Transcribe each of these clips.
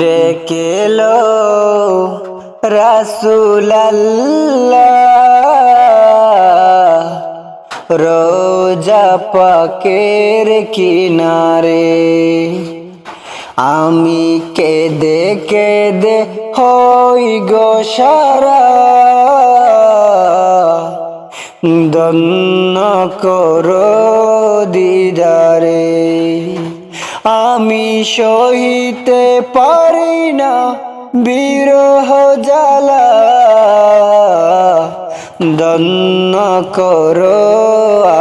ডেকেলো রাসূলুল্লাহ রোজা পাকের কিনারে। আমি কেঁদে কেঁদে হই গো সারা, ধন্য করো দিদারে। আমি সহিতে পারি না বিরহ জ্বালা, ধন্য করো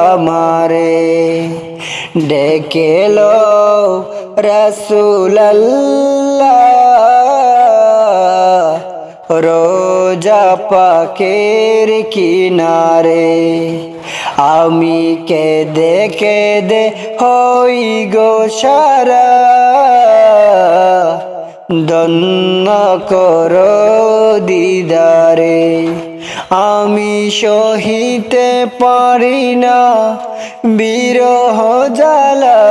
আমারে। ডেকেলো রাসূলুল্লাহ রোজা পাকের কিনারে। আমি কেঁদে কেঁদে হই গো সারা, ধন্য করো দিদারে। আমি সহিতে পারি না বিরহ জ্বালা,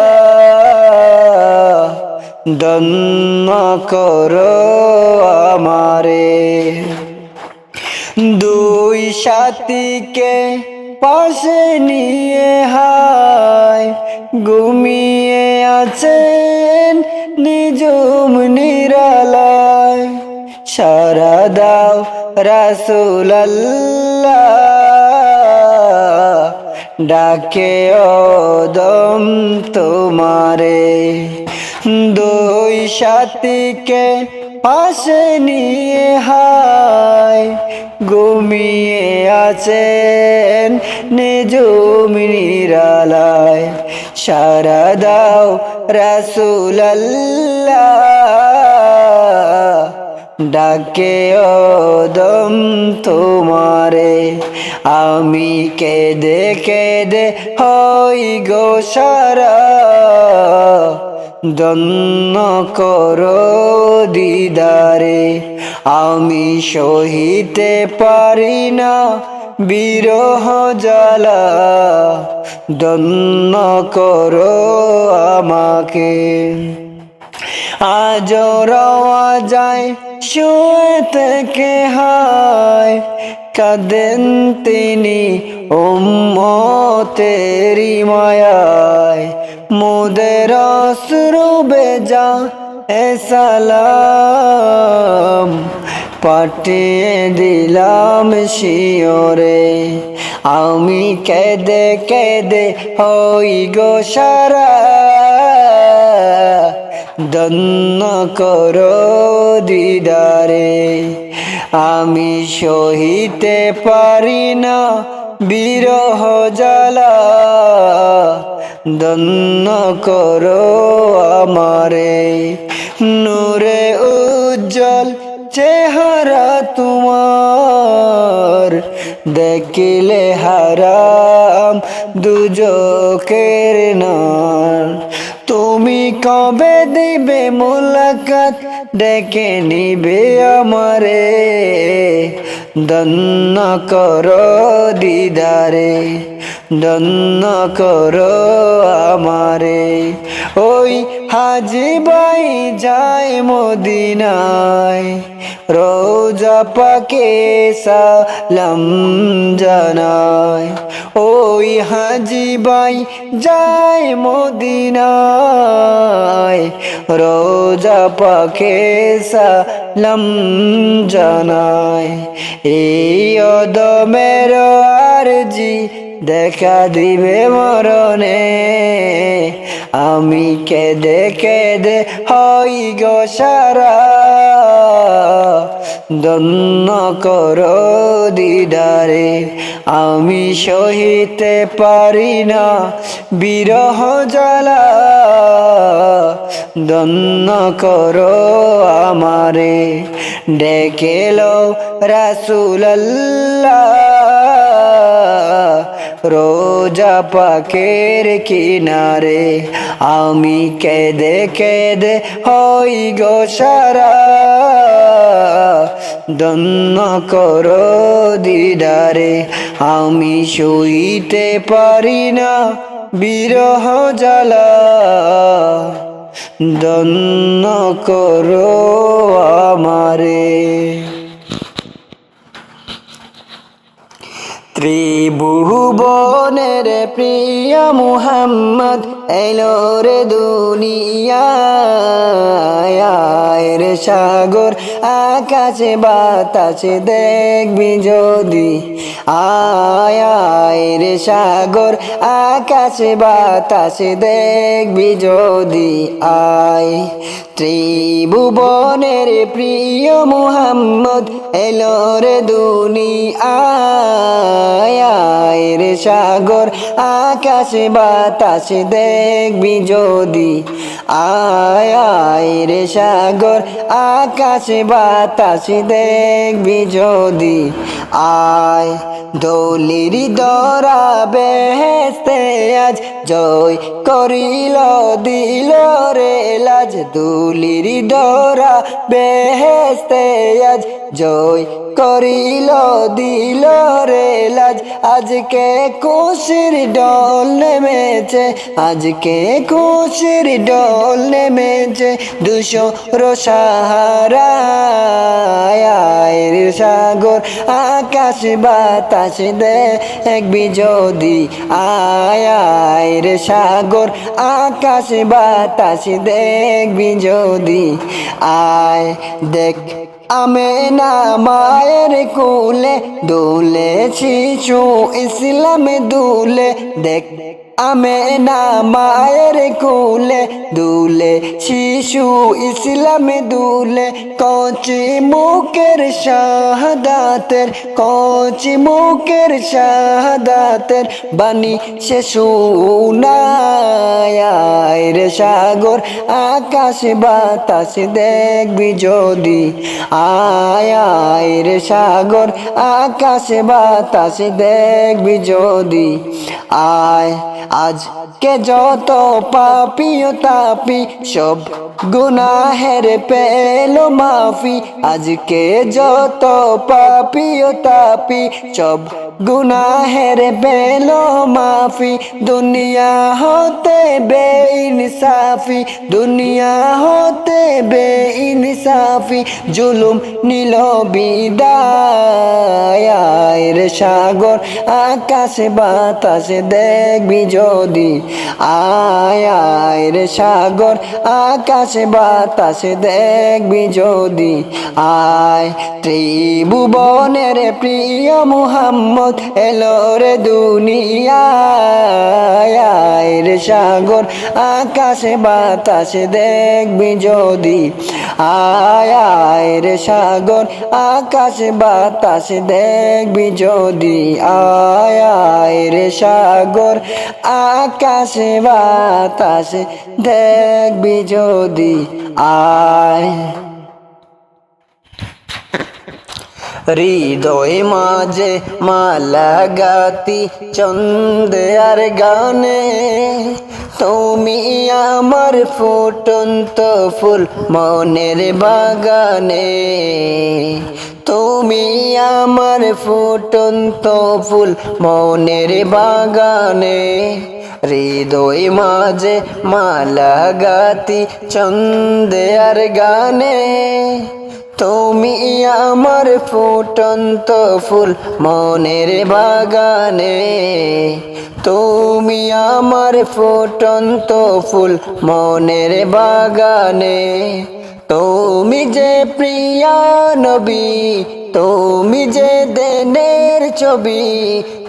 ধন্য করো আমারে। দুই সাথীকে পাশে নিয়ে হায় ঘুমিয়ে আছেন নিজুম নিরালায়। সারা দাও রাসূলুল্লাহ ডাকে ওদম তোমারে। দুই সাথীকে পাশে নিয়ে হায় ঘুমিয়ে আছেন নিজুম নিরালায়। সারা দাও রাসূলুল্লাহ ডাকে ওদম তোমারে। আমি কেঁদে কেঁদে হই গো সারা, ধন্য করো দিদারে। আমি সহিতে পারি না বিরহ জ্বালা, ধন্য করো আমাকে। আজ রওয়া যায় শুয়ে থেকে হায় কাঁদেন তিনি উম্মতেরি মায়ায়। মোদের অশ্রু বেজা এ সালাম পাঠিয়ে দিলাম শিয়রে। আমি কেঁদে কেঁদে হই গো সারা, ধন্য করো দিদারে। আমি সহিতে পারি না বিরহ জ্বালা, ধন্য করো আমারে। নূরে উজ্জ্বল চেহারা তোমার, দেখিলে হারাম দুজকের নার। তুমি কবে দিবে মুলাকাত ডেকে নিবে আমারে, ধন্য করো দিদারে, ধন্য করো আমারে। ওই হাজি ভাই যায় মদিনায় রোজা পাকে সালাম জানায়। ওই হাজি ভাই যায় মদিনায় রোজা পাকে সালাম জানায়। এই অদমের আরজি দেখা দিবে মরণে। আমি কেঁদে কেঁদে হই গো সারা, ধন্য করো দিদারে। আমি সহিতে পারি না বিরহ জ্বালা, ধন্য করো আমারে। ডেকেলো রাসূলুল্লাহ রোজা পাকের কিনারে। আমি কেঁদে কেঁদে হই গো সারা, ধন্য করো দিদারে। আমি সইতে পারি না বিরহ জ্বালা, ধন্য করো আমারে। ত্রিভুবনের প্রিয় মুহাম্মদ এলো রে দুনিয়ায় রে সাগর আকাশে বাতাসে দেখবি যদি আয় রে সাগর আকাশে বাতাসে দেখবি যদি আয়। ত্রিভুবনের প্রিয় মুহাম্মদ এলো রে দুনিয়ায় রে সাগর আকাশে বাতাসে দেখবি যদি আয় রে সাগর আকাশে বাতাসে দেখবি যদি আয়। দোলির দরা বেহেশতে আজ জয় করিল দিল রে লাজ। দোলির দরা বেহেশতে আজ জয় করিল দিল রে লাজ। আজকে খুশির ডল নেমেছে, আজকে খুশির ডল নেমেছে দুশোর সাহারায় রে সাগর আকাশ বাতাস দেখবি যদি আয় রে সাগর আকাশ বাতাস দেখবি যদি আয়। দেখ আমেনা মায়ের কোলে দুলে শিশু ইসলামে দুলে। দেখ আমেনা মায়ের কোলে দুলে শিশু ইসলামে দুলে। কচি মুখের শাহাদাতের কচি মুখের শাহাদাতের বাণী সে শোনায় রে সাগর আকাশ বাতাস দেখবি যদি আয় রে সাগর আকাশ বাতাস দেখবি যদি আয়। আজ কে যত পাপি ও তাপি সব গুনাহের পেলো মাফি। আজকে যত পাপি ও তাপি সব গুনাহের পেলো মাফি। দুনিয়া হতে বেইনসাফি দুনিয়া হতে বেইনসাফি জুলুম নিল বিদায় রে সাগর আকাশ বাতাস দেখবি যদি আয় রে সাগর আকাশ বাতাস দেখবি যদি আয়। ত্রিভুবনের প্রিয় মুহাম্মদ এলো রে দুনিয়ায় রে সাগর আকাশ বাতাস দেখবি যদি আয় রে সাগর আকাশ বাতাস দেখবি যদি আয় রে সাগর আকাশ বাতাস দেখবি যদি আয়। হৃদয় মাঝে মালা গাতি চন্দে আর গানে তুমি আমার ফুটন্ত ফুল মনের বাগানে। তুমি আমার ফুটন্ত ফুল মনের বাগানে। হৃদয় মাঝে মালা গাতি চন্দে আর গানে তুমি আমার ফুটন্ত ফুল মনের বাগানে। তুমি আমার ফুটন্ত ফুল মনের বাগানে। তুমি যে প্রিয়া নবী তুমি যে দেনের ছবি।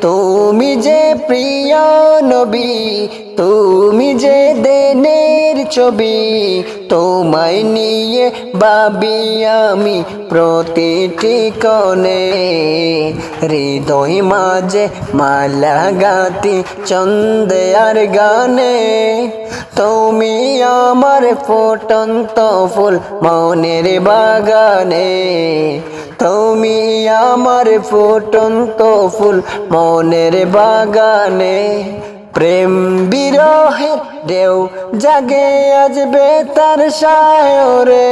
তুমি যে প্রিয়া নবী তুমি যে দেনের ছবি। তোমায় নিয়ে ভাবি আমি প্রতিটি কোণে। হৃদয় মাঝে মালা গাতি চন্দে আর গানে তুমি আমার ফুটন্ত ফুল মনের বাগানে। তুমি আমার ফুটন্ত ফুল মনের বাগানে। প্রেম বিরহের ঢেউ জাগে আজ বেতার সায়রে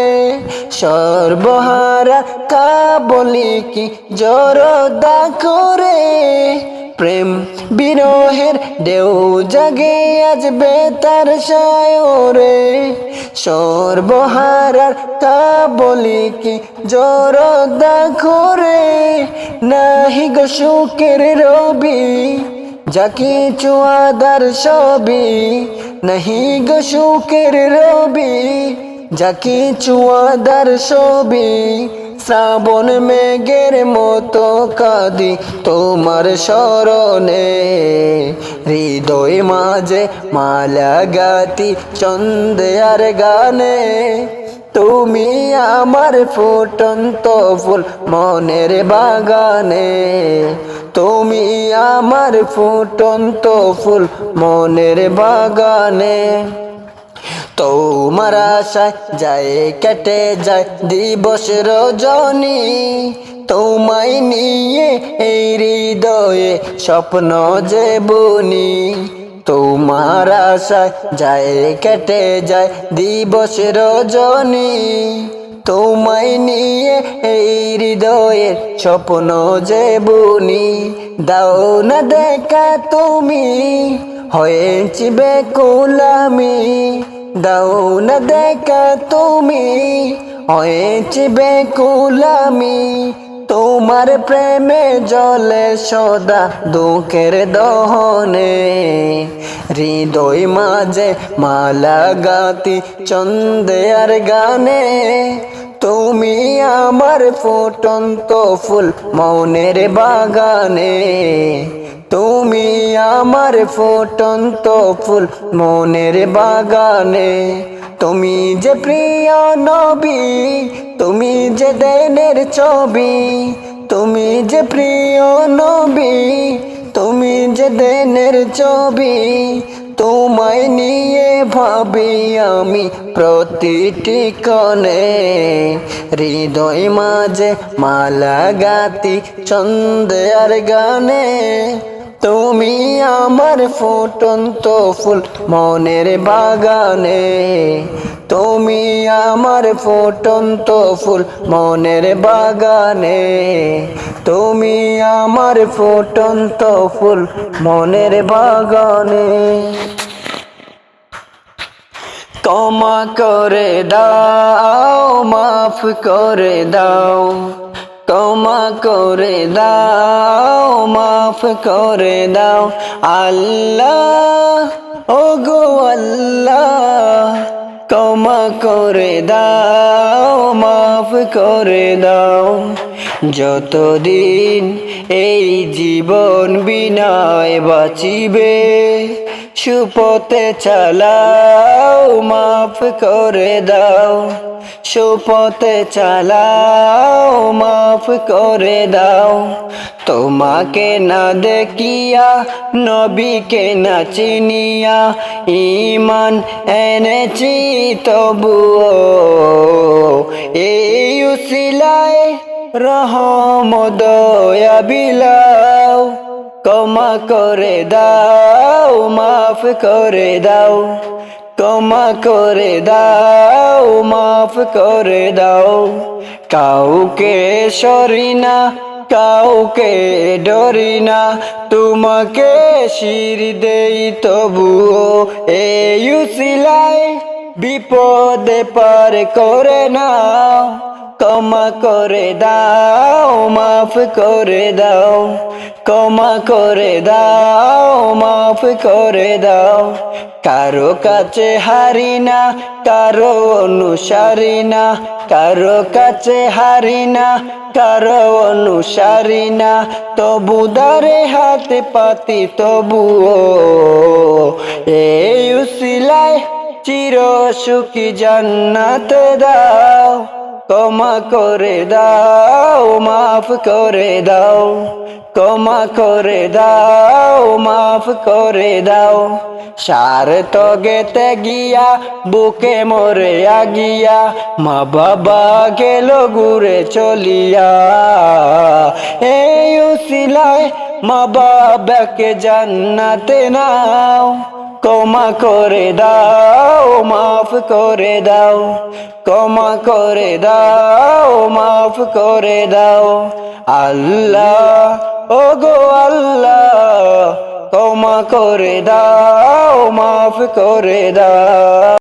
সর্বহারা কাবলি কি জরদা করে। প্রেম বিরহের ঢেউ জাগে আজ বেতার সায়রে সর্বহারার কাবলি কি জরদা করে নাহি গো সুখের রবি যা কিছু আদার সবই নাহি গো সুখের রবি যা কিছু আদার সবই শ্রাবণ মেঘের মতো কাঁদি তোমার স্মরণে হৃদয় মাঝে মালা গাতি চন্দ্রের গানে তুমি আমার ফুটন্ত ফুল মনের বাগানে তুমি আমার ফুটন্ত ফুল মনের বাগানে তোমার আশায় যায় কেটে যায় দিবস রজনী তোমায় নিয়ে এই হৃদয়ে স্বপ্ন যে বুনি তোমার আশায় যায় কেটে যায় দিবস রজনী তোমায় নিয়ে এই হৃদয়ে স্বপ্ন যে বুনি দাও না দেখা তুমি হয়েছি বেকুল আমি দাও না দেখা তুমি হয়েছি বেকুল আমি তোমার প্রেমে জলে সদা দুঃখের দহনে হৃদয় মাঝে মালা গাতি চন্দ্রের গানে তুমি আমার ফুটন্ত ফুল মনের বাগানে তুমি আমার ফুটন্ত ফুল মনের বাগানে তুমি যে প্রিয় নবী তুমি যে দেনের ছবি তুমি যে প্রিয় নবী তুমি যে দেনের ছবি তোমায় নিয়ে ভাবি আমি প্রতিটি ক্ষণে হৃদয় মাঝে মালা গাতি চন্দ্রের গানে তুমি আমার ফুটন্ত ফুল মনের বাগানে তুমি আমার ফুটন্ত ফুল মনের বাগানে তুমি আমার ফুটন্ত ফুল মনের বাগানে ক্ষমা করে দাও মাফ করে দাও ক্ষমা করে দাও মাফ করে দাও আল্লাহ ও গো আল্লাহ ক্ষমা করে দাও মাফ করে দাও যতদিন এই জীবন বিনায় বাঁচিবে সুপথে চালাও মাফ করে দাও সুপথে চালাও মাফ করে দাও তোমাকে না দেখিয়া নবীকে না চিনিয়া ঈমান এনেছি তবুও এই উসিলায় রহম দয়া বিলাও ক্ষমা করে দাও মাফ করে দাও ক্ষমা করে দাও মাফ করে দাও কাউকে সরি না কাউকে ডরি না তোমাকে শির দেই তবুও এই উসিলায় বিপদে পার করে নাও ক্ষমা করে দাও মাফ করে দাও ক্ষমা করে দাও মাফ করে দাও কারো কাছে হারি না কারো অনুসারী না কারো কাছে হারি না কারো অনুসারী না তবু দারে হাতে পাতি তবুও এই উসিলায় চির সুখী জান্নাতে দাও ক্ষমা করে দাও মাফ করে দাও ক্ষমা করে দাও মাফ করে দাও স্বার্থ গেতে গিয়া বুকে মরে আগিয়া মা বাবা গেল ঘুরে চলিয়া এই উসিলায় মা বাবাকে জান্নাতে নাও ক্ষমা করে দাও মাফ করে দাও ক্ষমা করে দাও মাফ করে দাও আল্লাহ ও গো আল্লাহ ক্ষমা করে দাও, মাফ করে দাও।